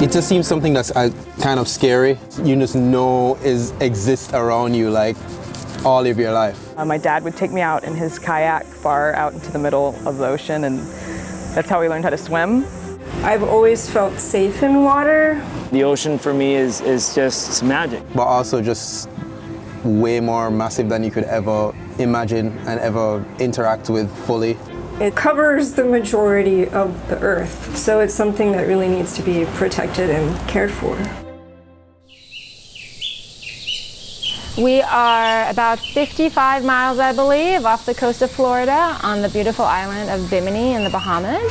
It just seems something that's kind of scary. You just know exists around you like all of your life. My dad would take me out in his kayak far out into the middle of the ocean, and that's how we learned how to swim. I've always felt safe in water. The ocean for me is just magic. But also just way more massive than you could ever imagine and ever interact with fully. It covers the majority of the earth, so it's something that really needs to be protected and cared for. We are about 55 miles, I believe, off the coast of Florida on the beautiful island of Bimini in the Bahamas.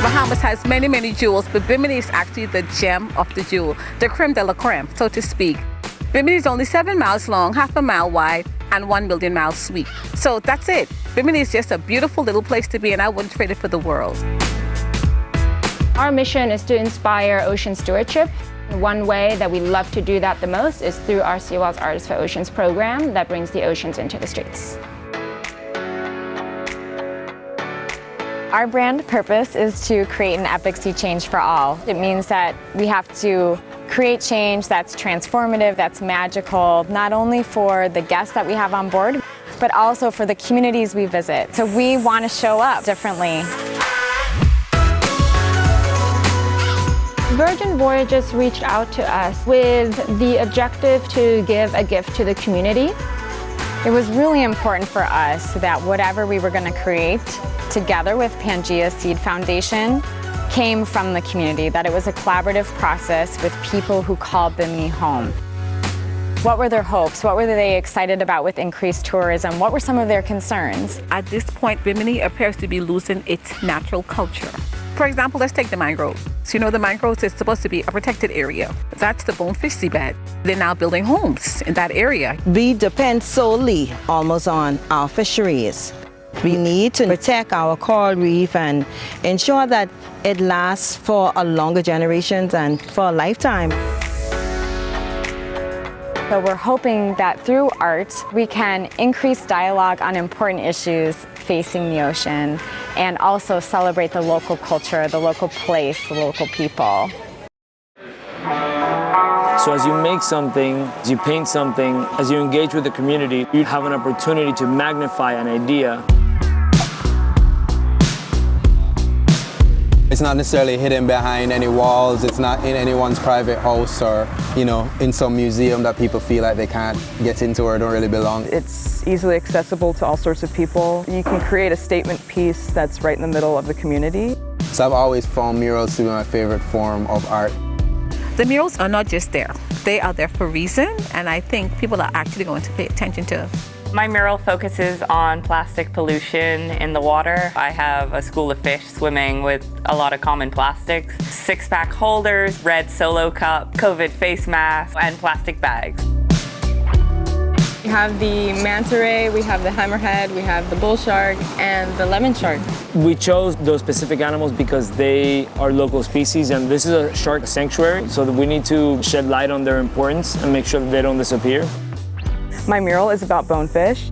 Bahamas has many jewels, but Bimini is actually the gem of the jewel, the creme de la creme, so to speak. Bimini is only 7 miles long, half a mile wide, and 1 million miles sweep. So that's it. Bimini is just a beautiful little place to be, and I wouldn't trade it for the world. Our mission is to inspire ocean stewardship. One way that we love to do that the most is through our Walls Artists for Oceans program that brings the oceans into the streets. Our brand purpose is to create an epic sea change for all. It means that we have to create change that's transformative, that's magical, not only for the guests that we have on board, but also for the communities we visit. So we want to show up differently. Virgin Voyages reached out to us with the objective to give a gift to the community. It was really important for us that whatever we were going to create together with PangeaSeed Foundation came from the community, that it was a collaborative process with people who called Bimini home. What were their hopes? What were they excited about with increased tourism? What were some of their concerns? At this point, Bimini appears to be losing its natural culture. For example, let's take the mangroves. So you know the mangroves is supposed to be a protected area. That's the bonefish seabed. They're now building homes in that area. We depend solely almost on our fisheries. We need to protect our coral reef and ensure that it lasts for a longer generations and for a lifetime. So we're hoping that through art, we can increase dialogue on important issues facing the ocean and also celebrate the local culture, the local place, the local people. So as you make something, as you paint something, as you engage with the community, you have an opportunity to magnify an idea. It's not necessarily hidden behind any walls. It's not in anyone's private house or, in some museum that people feel like they can't get into or don't really belong. It's easily accessible to all sorts of people. You can create a statement piece that's right in the middle of the community. So I've always found murals to be my favorite form of art. The murals are not just there. They are there for a reason, and I think people are actually going to pay attention to. My mural focuses on plastic pollution in the water. I have a school of fish swimming with a lot of common plastics. Six-pack holders, red Solo cup, COVID face mask, and plastic bags. We have the manta ray, we have the hammerhead, we have the bull shark, and the lemon shark. We chose those specific animals because they are local species, and this is a shark sanctuary, so that we need to shed light on their importance and make sure that they don't disappear. My mural is about bonefish,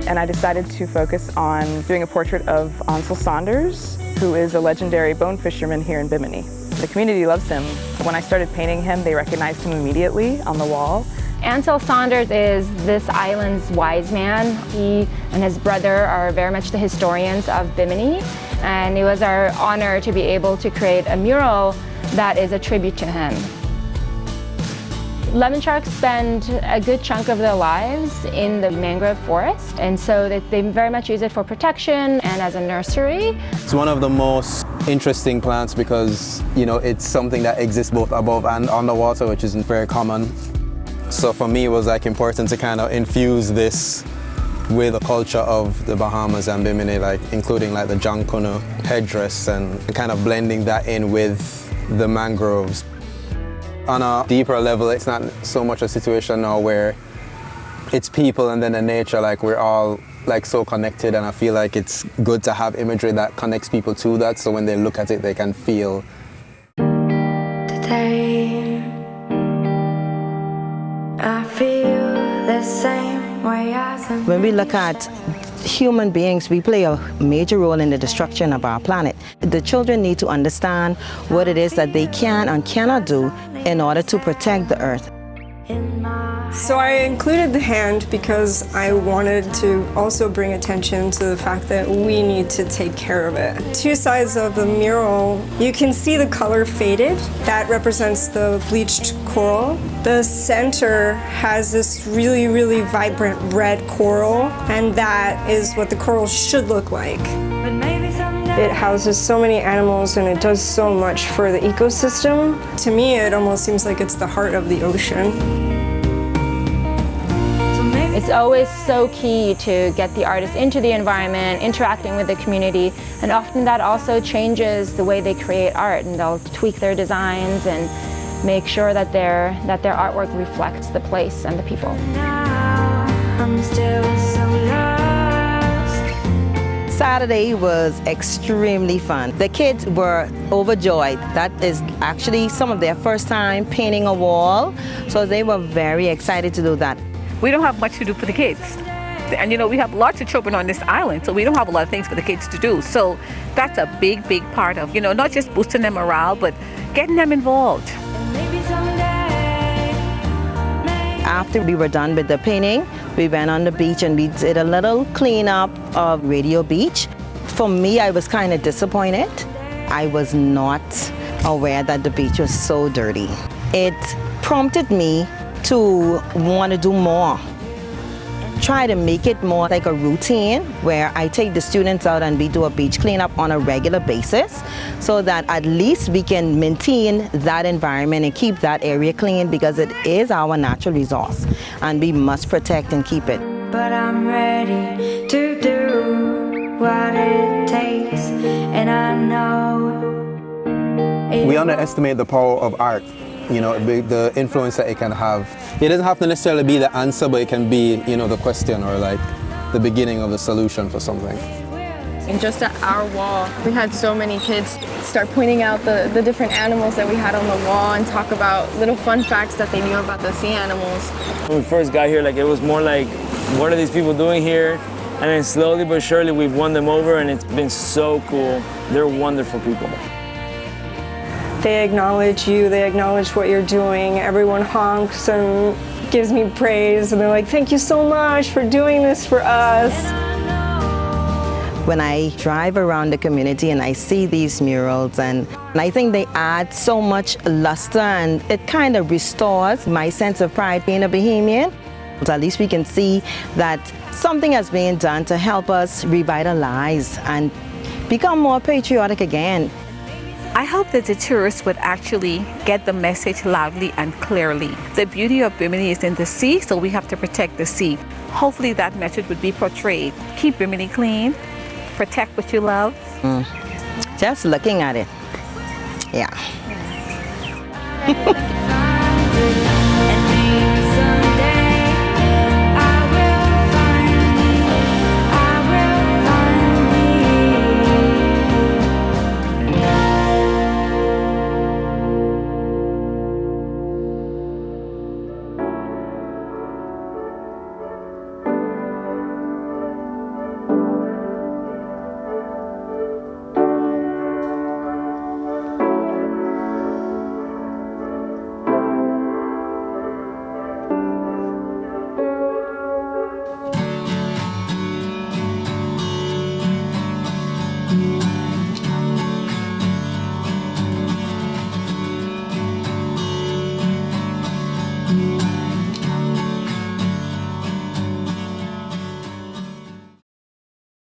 and I decided to focus on doing a portrait of Ansel Saunders, who is a legendary bone fisherman here in Bimini. The community loves him. When I started painting him, they recognized him immediately on the wall. Ansel Saunders is this island's wise man. He and his brother are very much the historians of Bimini, and it was our honor to be able to create a mural that is a tribute to him. Lemon sharks spend a good chunk of their lives in the mangrove forest, and so they very much use it for protection and as a nursery. It's one of the most interesting plants because, it's something that exists both above and underwater, which isn't very common. So for me, it was important to kind of infuse this with the culture of the Bahamas and Bimini, including the Jankunu headdress and kind of blending that in with the mangroves. On a deeper level, it's not so much a situation now where it's people and then the nature, we're all like so connected, and I feel like it's good to have imagery that connects people to that, so when they look at it they can feel. Today I feel the same way as when we look at human beings, we play a major role in the destruction of our planet. The children need to understand what it is that they can and cannot do in order to protect the earth. So I included the hand because I wanted to also bring attention to the fact that we need to take care of it. Two sides of the mural, you can see the color faded. That represents the bleached coral. The center has this really, really vibrant red coral, and that is what the coral should look like. It houses so many animals and it does so much for the ecosystem. To me, it almost seems like it's the heart of the ocean. It's always so key to get the artists into the environment, interacting with the community, and often that also changes the way they create art, and they'll tweak their designs and make sure that their artwork reflects the place and the people. I'm still so lost. Saturday was extremely fun. The kids were overjoyed. That is actually some of their first time painting a wall, so they were very excited to do that. We don't have much to do for the kids. And you know, we have lots of children on this island, so we don't have a lot of things for the kids to do. So that's a big, big part of, you know, not just boosting their morale, but getting them involved. After we were done with the painting, we went on the beach and we did a little cleanup of Radio Beach. For me, I was kind of disappointed. I was not aware that the beach was so dirty. It prompted me to want to do more. Try to make it more like a routine where I take the students out and we do a beach cleanup on a regular basis, so that at least we can maintain that environment and keep that area clean, because it is our natural resource and we must protect and keep it. But I'm ready to do what it takes, and I know We underestimate the power of art. You know, the influence that it can have. It doesn't have to necessarily be the answer, but it can be, you know, the question or like the beginning of the solution for something. And just at our wall, we had so many kids start pointing out the different animals that we had on the wall and talk about little fun facts that they knew about the sea animals. When we first got here, like, it was more like, what are these people doing here? And then slowly but surely we've won them over, and it's been so cool. They're wonderful people. They acknowledge you, they acknowledge what you're doing. Everyone honks and gives me praise, and they're like, thank you so much for doing this for us. When I drive around the community and I see these murals, and I think they add so much luster, and it kind of restores my sense of pride being a Bahamian. At least we can see that something is being done to help us revitalize and become more patriotic again. I hope that the tourists would actually get the message loudly and clearly. The beauty of Bimini is in the sea, so we have to protect the sea. Hopefully that message would be portrayed. Keep Bimini clean, protect what you love. Just looking at it, yeah.